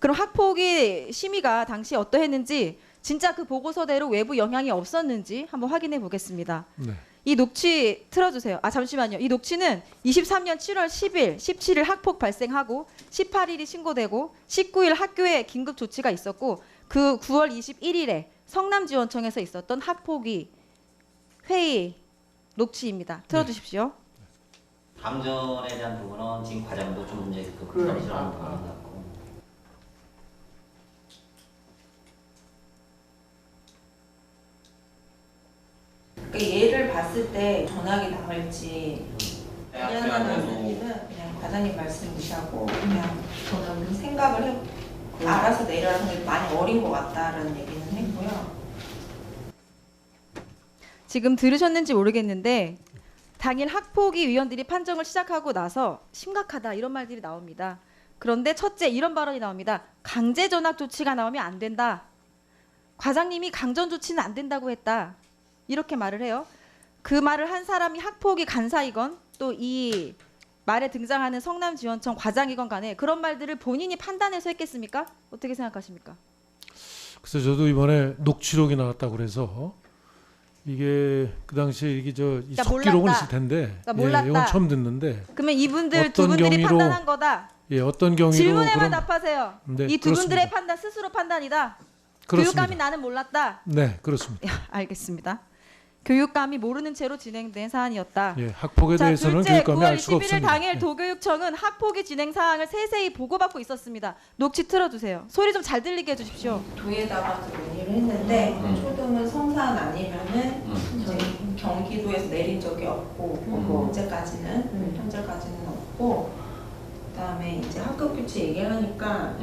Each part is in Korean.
그럼 학폭위 심의가 당시 어떠했는지 진짜 그 보고서대로 외부 영향이 없었는지 한번 확인해 보겠습니다. 네. 이 녹취 틀어주세요. 아 잠시만요. 이 녹취는 23년 7월 10일, 17일 학폭 발생하고 18일이 신고되고 19일 학교에 긴급 조치가 있었고 그 9월 21일에 성남지원청에서 있었던 학폭위 회의 녹취입니다. 틀어주십시오. 감전에 대한 부분은 지금 과장도 좀 이제 그 부담스러운 부분 같고. 그러니까 얘를 봤을 때 전학이 나갈지 이하나 교수님은 그냥 과장님 말씀 무시하고 그냥 저는 생각을 해 알아서 내려라는 게 많이 어린 것 같다라는 얘기는 했고요. 지금 들으셨는지 모르겠는데 당일 학폭위 위원들이 판정을 시작하고 나서 심각하다 이런 말들이 나옵니다. 그런데 첫째 이런 발언이 나옵니다. 강제 전학 조치가 나오면 안 된다. 과장님이 강전 조치는 안 된다고 했다. 이렇게 말을 해요. 그 말을 한 사람이 학폭위 간사이건 또 이 말에 등장하는 성남지원청 과장이건 간에 그런 말들을 본인이 판단해서 했겠습니까? 어떻게 생각하십니까? 그래서 저도 이번에 녹취록이 나왔다고 그래서 이게 그 당시에 이게 그러니까 속기록은 몰랐다. 있을 텐데 그러니까 몰랐다. 이건 처음 듣는데 그러면 이분들 두 어떤 분들이 경위로- 판단한 거다. 어떤 경위로 질문에만 그럼 답하세요. 네, 이 두 분들의 그렇습니다. 판단 스스로 판단이다. 그렇습니다. 교육감이 나는 몰랐다. 네, 그렇습니다. 알겠습니다. 교육감이 모르는 채로 진행된 사안이었다. 학폭에 자, 대해서는 둘째, 교육감이 9월 알 수가 21일 없습니다. 당일 도교육청은 학폭위 진행 사항을 세세히 보고받고 있었습니다. 녹취 틀어주세요. 소리 좀 잘 들리게 해주십시오. 도에다가 문의를 했는데 초등은 성산 아니면은 저희 경기도에서 내린 적이 없고 뭐 어제까지는 현재까지는 없고 그다음에 이제 학급 교체 얘기를 하니까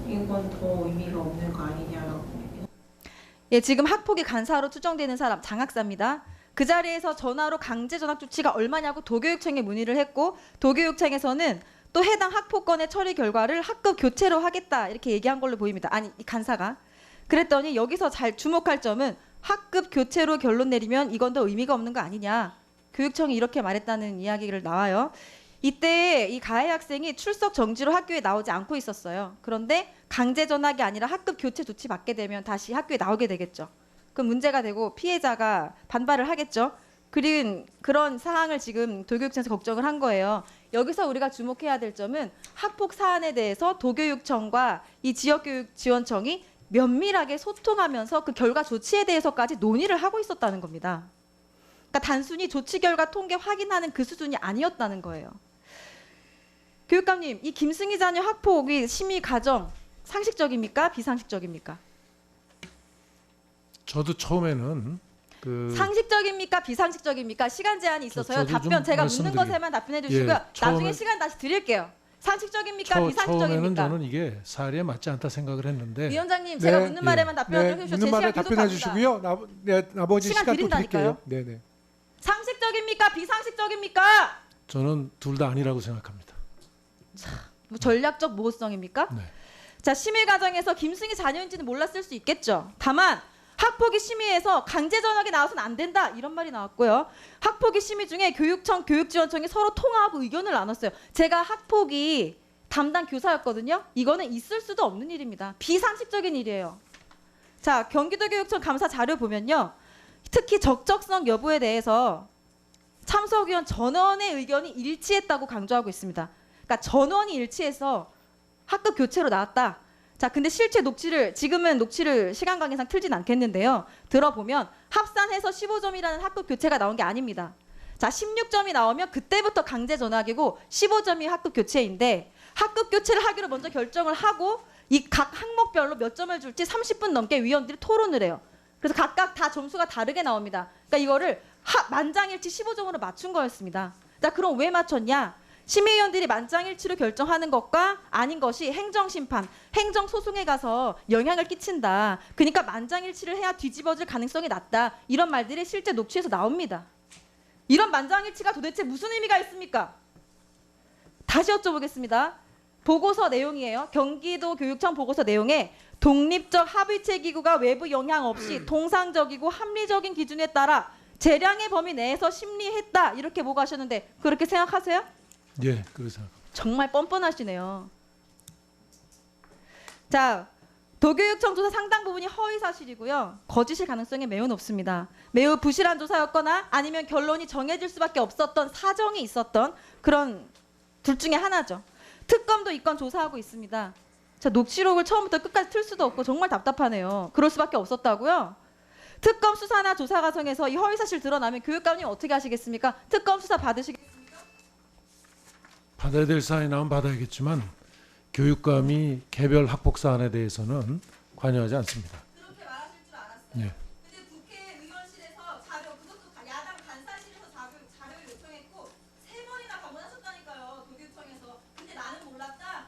이건 더 의미가 없는 거 아니냐라고. 예, 지금 학폭위 간사로 추정되는 사람 장학사입니다. 그 자리에서 전화로 강제 전학 조치가 얼마냐고 도교육청에 문의를 했고 도교육청에서는 또 해당 학폭건의 처리 결과를 학급 교체로 하겠다 이렇게 얘기한 걸로 보입니다. 아니 이 간사가 그랬더니 여기서 잘 주목할 점은 학급 교체로 결론 내리면 이건 더 의미가 없는 거 아니냐. 교육청이 이렇게 말했다는 이야기를 나와요. 이때 이 가해 학생이 출석 정지로 학교에 나오지 않고 있었어요. 그런데 강제 전학이 아니라 학급 교체 조치 받게 되면 다시 학교에 나오게 되겠죠. 그럼 문제가 되고 피해자가 반발을 하겠죠. 그런 사항을 지금 도교육청에서 걱정을 한 거예요. 여기서 우리가 주목해야 될 점은 학폭 사안에 대해서 도교육청과 이 지역교육지원청이 면밀하게 소통하면서 그 결과 조치에 대해서까지 논의를 하고 있었다는 겁니다. 그러니까 단순히 조치 결과 통계 확인하는 그 수준이 아니었다는 거예요. 교육감님, 이 김승희 자녀 학폭위 심의 과정 상식적입니까? 비상식적입니까? 저도 처음에는 상식적입니까? 비상식적입니까? 시간 제한이 있어서요. 저도 답변 좀 제가 묻는 것에만 답변해 주시고요. 나중에 시간 다시 드릴게요. 상식적입니까? 처음에는 비상식적입니까? 저는 이게 사례에 맞지 않다 생각을 했는데 위원장님, 제가 네, 묻는 말에만 답변해 주십시오. 묻는 제 말에 시간 계속 답변해 갑니다. 주시고요. 나머지 시간 시간 또 드린다니까요. 드릴게요. 네네. 상식적입니까? 비상식적입니까? 저는 둘 다 아니라고 생각합니다. 뭐 전략적 모호성입니까? 네. 자, 심의 과정에서 김승희 자녀인지는 몰랐을 수 있겠죠. 다만 학폭위 심의에서 강제 전학이 나와서는 안 된다 이런 말이 나왔고요. 학폭위 심의 중에 교육청, 교육지원청이 서로 통화하고 의견을 나눴어요. 제가 학폭위 담당 교사였거든요. 이거는 있을 수도 없는 일입니다. 비상식적인 일이에요. 자, 경기도교육청 감사 자료 보면요. 특히 적적성 여부에 대해서 참석위원 전원의 의견이 일치했다고 강조하고 있습니다. 그러니까 전원이 일치해서 학급 교체로 나왔다. 자, 근데 실제 지금은 녹취를 시간 관계상 틀진 않겠는데요. 들어보면 합산해서 15점이라는 학급 교체가 나온 게 아닙니다. 자, 16점이 나오면 그때부터 강제 전학이고 15점이 학급 교체인데 학급 교체를 하기로 먼저 결정을 하고 이 각 항목별로 몇 점을 줄지 30분 넘게 위원들이 토론을 해요. 그래서 각각 다 점수가 다르게 나옵니다. 그러니까 이거를 만장일치 15점으로 맞춘 거였습니다. 자, 그럼 왜 맞췄냐? 심의위원들이 만장일치로 결정하는 것과 아닌 것이 행정심판, 행정소송에 가서 영향을 끼친다. 그러니까 만장일치를 해야 뒤집어질 가능성이 낮다. 이런 말들이 실제 녹취에서 나옵니다. 이런 만장일치가 도대체 무슨 의미가 있습니까? 다시 여쭤보겠습니다. 보고서 내용이에요. 경기도 교육청 보고서 내용에 독립적 합의체 기구가 외부 영향 없이 통상적이고 합리적인 기준에 따라 재량의 범위 내에서 심리했다. 이렇게 보고하셨는데 그렇게 생각하세요? 예, 그렇게 생각합니다. 정말 뻔뻔하시네요. 자, 도교육청 조사 상당 부분이 허위 사실이고요. 거짓일 가능성이 매우 높습니다. 매우 부실한 조사였거나 아니면 결론이 정해질 수밖에 없었던 사정이 있었던 그런 둘 중에 하나죠. 특검도 이 건 조사하고 있습니다. 자, 녹취록을 처음부터 끝까지 틀 수도 없고 정말 답답하네요. 그럴 수밖에 없었다고요? 특검 수사나 조사 과정에서 이 허위 사실 드러나면 교육감님 어떻게 하시겠습니까? 특검 수사 받으시겠습니까? 받아야 될 사안이 나오면 받아야겠지만 교육감이 개별 학폭 사안에 대해서는 관여하지 않습니다. 그렇게 말하실 줄 알았어요. 예. 근데 국회의원실에서 자료, 그것도 야당 간사실에서 자료를 요청했고 3번이나 방문하셨다니까요. 도교육청에서. 근데 나는 몰랐다.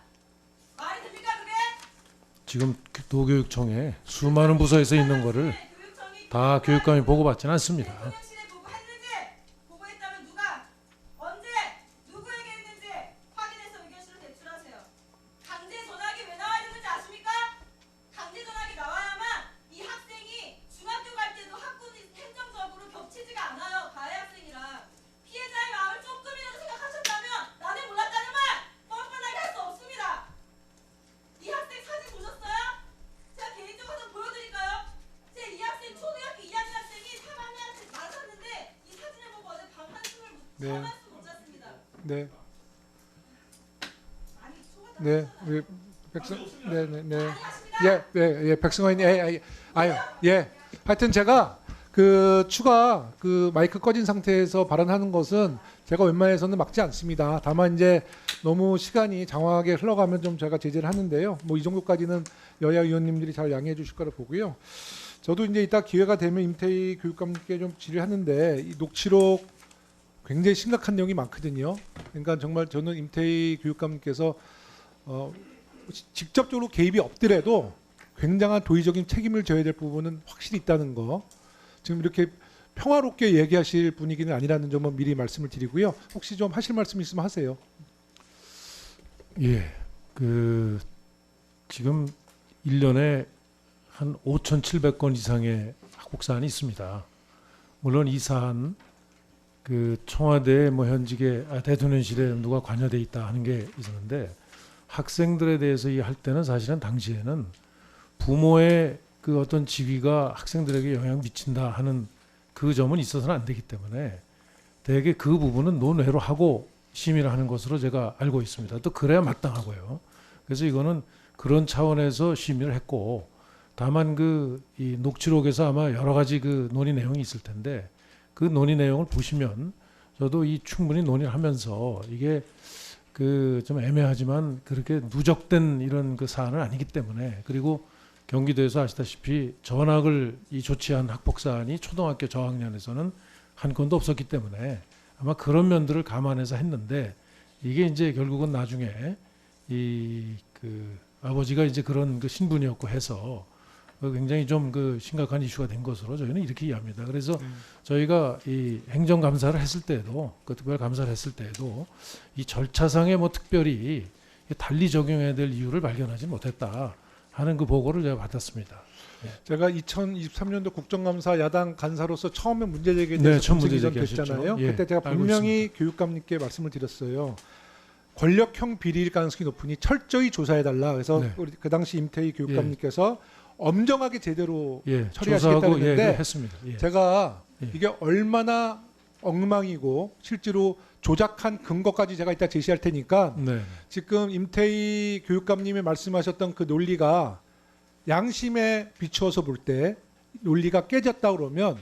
말이 됩니까 그게? 지금 도교육청에 수많은 부서에서 있는 거를 교육청이 다 교육감이 보고받지는 않습니다. 대통령실에 보고했는지, 보고했다면 누가, 언제, 누구에게 했는지 확인해서 의견서를 제출하세요. 강제 전학이 왜 나와야 되는지 아십니까? 강제 전학이 나와야만 이 학생이 중학교 갈 때도 학군이 행정적으로 겹치지가 않아요. 가해 학생이랑. 피해자의 마음을 조금이라도 생각하셨다면 나는 몰랐다는 말 뻔뻔하게 할 수 없습니다. 이 학생 사진 보셨어요? 제가 개인적으로 좀 보여드릴까요? 제 이 학생 초등학교 2학년 학생이 3학년한테 맞았는데 이 사진을 보고 어제 밤 한숨을 네. 잠 한숨 못 잤습니다. 네, 아니 소가 네, 우리 백승, 네, 네, 네, 하십니다. 예, 예, 예, 백승원님, 아유, 예. 하여튼 제가 그 추가 그 마이크 꺼진 상태에서 발언하는 것은 제가 웬만해서는 막지 않습니다. 다만 이제 너무 시간이 장황하게 흘러가면 좀 제가 제재를 하는데요. 뭐 이 정도까지는 여야 의원님들이 잘 양해해 주실 거라 보고요. 저도 이제 이따 기회가 되면 임태희 교육감님께 좀 질의하는데 이 녹취록 굉장히 심각한 내용이 많거든요. 그러니까 정말 저는 임태희 교육감님께서 직접적으로 개입이 없더라도 굉장한 도의적인 책임을 져야 될 부분은 확실히 있다는 거. 지금 이렇게 평화롭게 얘기하실 분위기는 아니라는 점은 미리 말씀을 드리고요. 혹시 좀 하실 말씀 있으면 하세요. 예, 그 지금 1년에 한 5,700건 이상의 학폭 사안이 있습니다. 물론 이 사안 그 청와대 뭐 현직에 대통령실에 누가 관여돼 있다 하는 게 있었는데 학생들에 대해서 이 할 때는 사실은 당시에는 부모의 그 어떤 지위가 학생들에게 영향 미친다 하는 그 점은 있어서는 안 되기 때문에 대개 그 부분은 논외로 하고 심의를 하는 것으로 제가 알고 있습니다. 또 그래야 마땅하고요. 그래서 이거는 그런 차원에서 심의를 했고 다만 그 이 녹취록에서 아마 여러 가지 그 논의 내용이 있을 텐데 그 논의 내용을 보시면 저도 이 충분히 논의를 하면서 이게 그 좀 애매하지만 그렇게 누적된 이런 그 사안은 아니기 때문에 그리고 경기도에서 아시다시피 전학을 이 조치한 학폭 사안이 초등학교 저학년에서는 한 건도 없었기 때문에 아마 그런 면들을 감안해서 했는데 이게 이제 결국은 나중에 이 그 아버지가 이제 그런 그 신분이었고 해서 굉장히 좀 그 심각한 이슈가 된 것으로 저희는 이렇게 이해합니다. 그래서 저희가 이 행정감사를 했을 때에도 그 특별감사를 했을 때에도 이 절차상에 뭐 특별히 달리 적용해야 될 이유를 발견하지 못했다 하는 그 보고를 제가 받았습니다. 제가 2023년도 국정감사 야당 간사로서 처음에 문제 제기에 네, 대해서 처음 문제 됐잖아요. 제기하셨죠. 예, 그때 제가 알고 분명히 있습니다. 교육감님께 말씀을 드렸어요. 권력형 비리일 가능성이 높으니 철저히 조사해달라. 그래서 네. 우리 그 당시 임태희 교육감님께서 엄정하게 제대로 예, 처리하시겠다고 조사하고 예, 했는데 했습니다. 예. 제가 예. 이게 얼마나 엉망이고 실제로 조작한 근거까지 제가 이따 제시할 테니까 네. 지금 임태희 교육감님이 말씀하셨던 그 논리가 양심에 비추어서 볼 때 논리가 깨졌다 그러면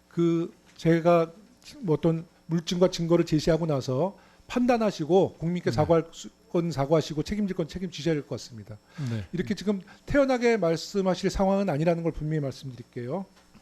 그 제가 뭐 어떤 물증과 증거를 제시하고 나서 판단하시고 국민께 사과할 건 사과하시고 책임질 건 책임지셔야 될 것 같습니다. 네. 이렇게 지금 태연하게 말씀하실 상황은 아니라는 걸 분명히 말씀드릴게요.